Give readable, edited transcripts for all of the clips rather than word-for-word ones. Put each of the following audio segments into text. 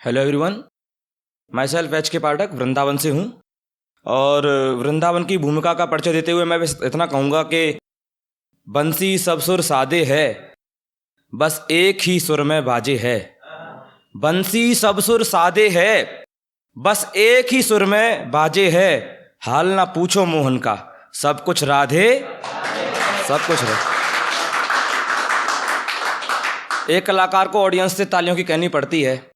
Hello everyone, मैं self H के पाठक वृंदावन से हूँ। और वृंदावन की भूमिका का परिचय देते हुए मैं बस इतना कहूँगा कि बंसी सब सुर सादे है, बस एक ही सुर में बाजे है। बंसी सब सुर सादे है, बस एक ही सुर में बाजे है। हाल ना पूछो मोहन का, सब कुछ राधे, सब कुछ राधे। एक कलाकार को ऑडियंस से तालियों की कहनी पड़ती है।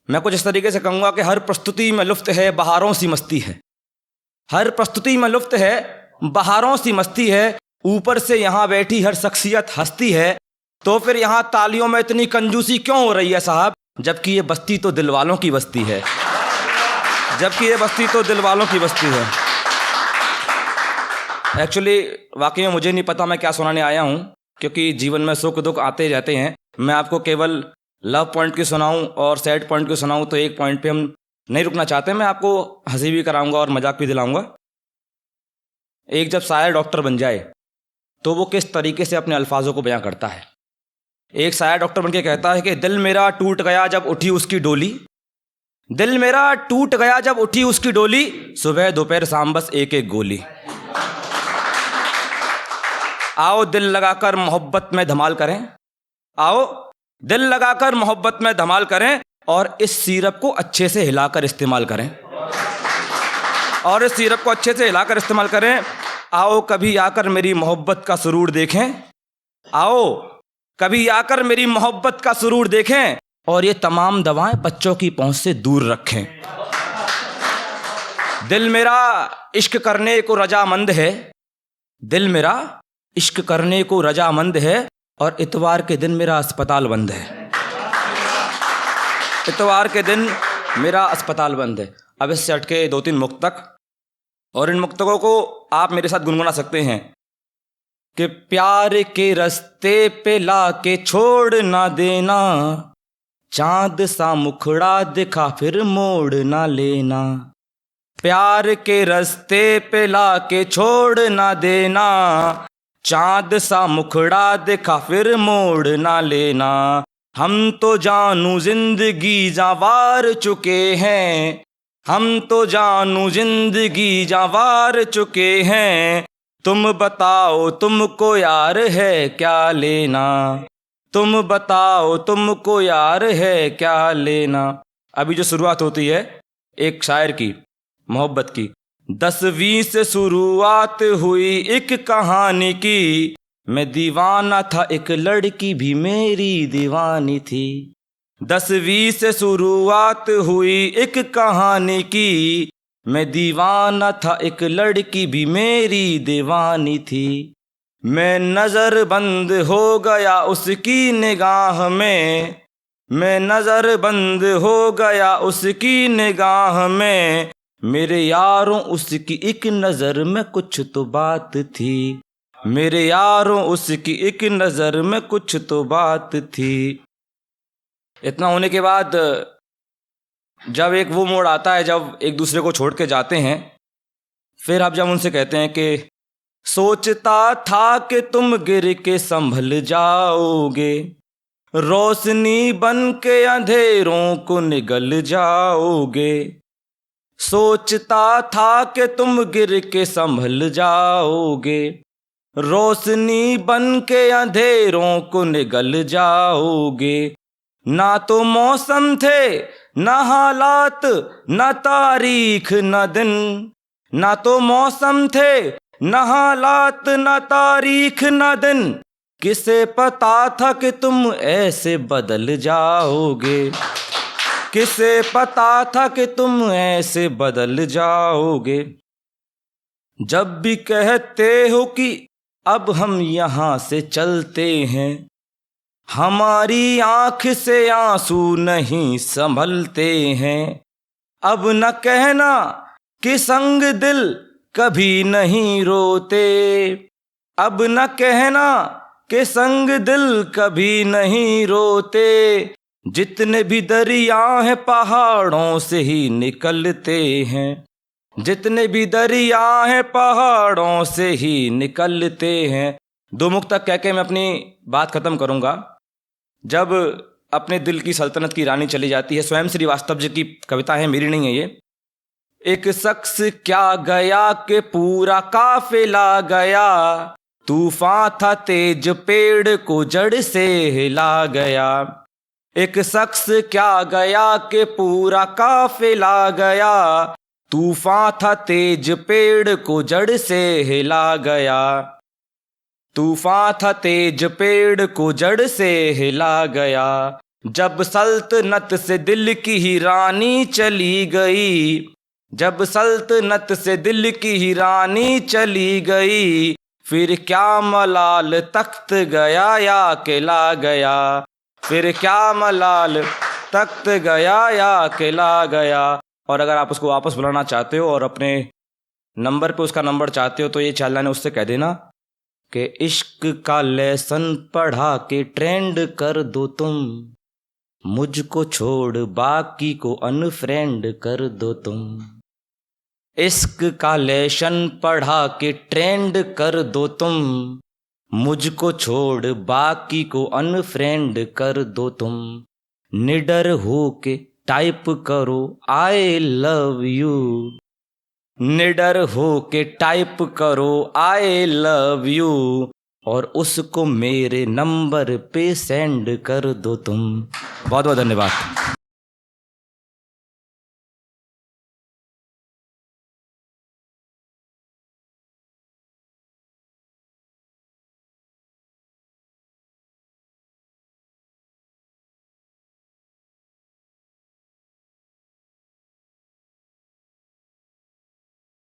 मैं कुछ इस तरीके से कहूँगा कि हर प्रस्तुति में लुफ्त है, बहारों सी मस्ती है। हर प्रस्तुति में लुफ्त है, बहारों सी मस्ती है। ऊपर से यहाँ बैठी हर शख्सियत हंसती है। तो फिर यहाँ तालियों में इतनी कंजूसी क्यों हो रही है साहब, जबकि ये बस्ती तो दिल वालों की बस्ती है, जबकि ये बस्ती तो दिल वालों की बस्ती है। एक्चुअली वाकई में मुझे नहीं पता मैं क्या सुनाने आया हूँ, क्योंकि जीवन में सुख दुख आते जाते हैं। मैं आपको केवल लव पॉइंट की सुनाऊं और सैड पॉइंट की सुनाऊं तो एक पॉइंट पे हम नहीं रुकना चाहते। मैं आपको हंसी भी कराऊंगा और मजाक भी दिलाऊंगा। एक जब शायर डॉक्टर बन जाए तो वो किस तरीके से अपने अल्फाजों को बयां करता है। एक शायर डॉक्टर बन के कहता है कि दिल मेरा टूट गया जब उठी उसकी डोली, दिल मेरा टूट गया जब उठी उसकी डोली, सुबह दोपहर शाम बस एक एक गोली। आओ दिल लगाकर मोहब्बत में धमाल करें, आओ दिल लगाकर मोहब्बत में धमाल करें, और इस सिरप को अच्छे से हिलाकर इस्तेमाल करें, और इस सिरप को अच्छे से हिलाकर इस्तेमाल करें। आओ कभी आकर मेरी मोहब्बत का सुरूर देखें, आओ कभी आकर मेरी मोहब्बत का सुरूर देखें, और ये तमाम दवाएं बच्चों की पहुंच से दूर रखें। दिल मेरा इश्क करने को रजामंद है, दिल मेरा इश्क करने को रजामंद है, और इतवार के दिन मेरा अस्पताल बंद है, इतवार के दिन मेरा अस्पताल बंद है। अब इससे हटके दो तीन मुक्तक, और इन मुक्तकों को आप मेरे साथ गुनगुना सकते हैं कि प्यार के रास्ते पे ला के छोड़ ना देना, चांद सा मुखड़ा दिखा फिर मोड़ ना लेना। प्यार के रास्ते पे ला के छोड़ ना देना, चांद सा मुखड़ा देखा फिर मोड़ ना लेना। हम तो जानू जिंदगी जावार चुके हैं, हम तो जानू जिंदगी जावार चुके हैं। तुम बताओ तुमको यार है क्या लेना, तुम बताओ तुमको यार है क्या लेना। अभी जो शुरुआत होती है एक शायर की मोहब्बत की, 10वीं से शुरुआत हुई एक कहानी की, मैं दीवाना था एक लड़की भी मेरी दीवानी थी। 10वीं से शुरुआत हुई एक कहानी की, मैं दीवाना था एक लड़की भी मेरी दीवानी थी। मैं नजर बंद हो गया उसकी निगाह में, मैं नजर बंद हो गया उसकी निगाह में। मेरे यारों उसकी एक नज़र में कुछ तो बात थी, मेरे यारों उसकी एक नज़र में कुछ तो बात थी। इतना होने के बाद जब एक वो मोड़ आता है जब एक दूसरे को छोड़ के जाते हैं, फिर आप जब उनसे कहते हैं कि सोचता था कि तुम गिर के संभल जाओगे, रोशनी बन के अंधेरों को निगल जाओगे। सोचता था कि तुम गिर के संभल जाओगे, रोशनी बन के अंधेरों को निगल जाओगे। ना तो मौसम थे ना हालात ना तारीख ना दिन, ना तो मौसम थे ना हालात ना तारीख ना दिन। किसे पता था कि तुम ऐसे बदल जाओगे, किसे पता था कि तुम ऐसे बदल जाओगे। जब भी कहते हो कि अब हम यहाँ से चलते हैं, हमारी आँख से आंसू नहीं संभलते हैं। अब न कहना कि संग दिल कभी नहीं रोते, अब न कहना कि संग दिल कभी नहीं रोते। जितने भी दरिया हैं पहाड़ों से ही निकलते हैं, जितने भी दरिया हैं पहाड़ों से ही निकलते हैं। दो मुक्तक कह के मैं अपनी बात ख़त्म करूँगा। जब अपने दिल की सल्तनत की रानी चली जाती है। स्वयं श्रीवास्तव जी की कविता है, मेरी नहीं है ये। एक शख्स क्या गया कि पूरा काफिला गया, तूफान था तेज पेड़ को जड़ से हिला गया। एक शख्स क्या गया कि पूरा काफिला गया, तूफान था तेज पेड़ को जड़ से हिला गया। तूफान था तेज पेड़ को जड़ से हिला गया। जब सल्तनत से दिल की ही रानी चली गई, जब सल्तनत से दिल की ही रानी चली गई, फिर क्या मलाल तख्त गया या किला गया, फिर क्या मलाल तख्त गया या किला गया। और अगर आप उसको वापस बुलाना चाहते हो और अपने नंबर पे उसका नंबर चाहते हो तो ये चाल लाने उससे कह देना कि इश्क का लेसन पढ़ा के ट्रेंड कर दो तुम, मुझको छोड़ बाकी को अनफ्रेंड कर दो तुम। इश्क का लेसन पढ़ा के ट्रेंड कर दो तुम, मुझको छोड़ बाकी को अनफ्रेंड कर दो तुम। निडर हो के टाइप करो आई लव यू, निडर हो के टाइप करो आई लव यू, और उसको मेरे नंबर पे सेंड कर दो तुम। बहुत बहुत धन्यवाद।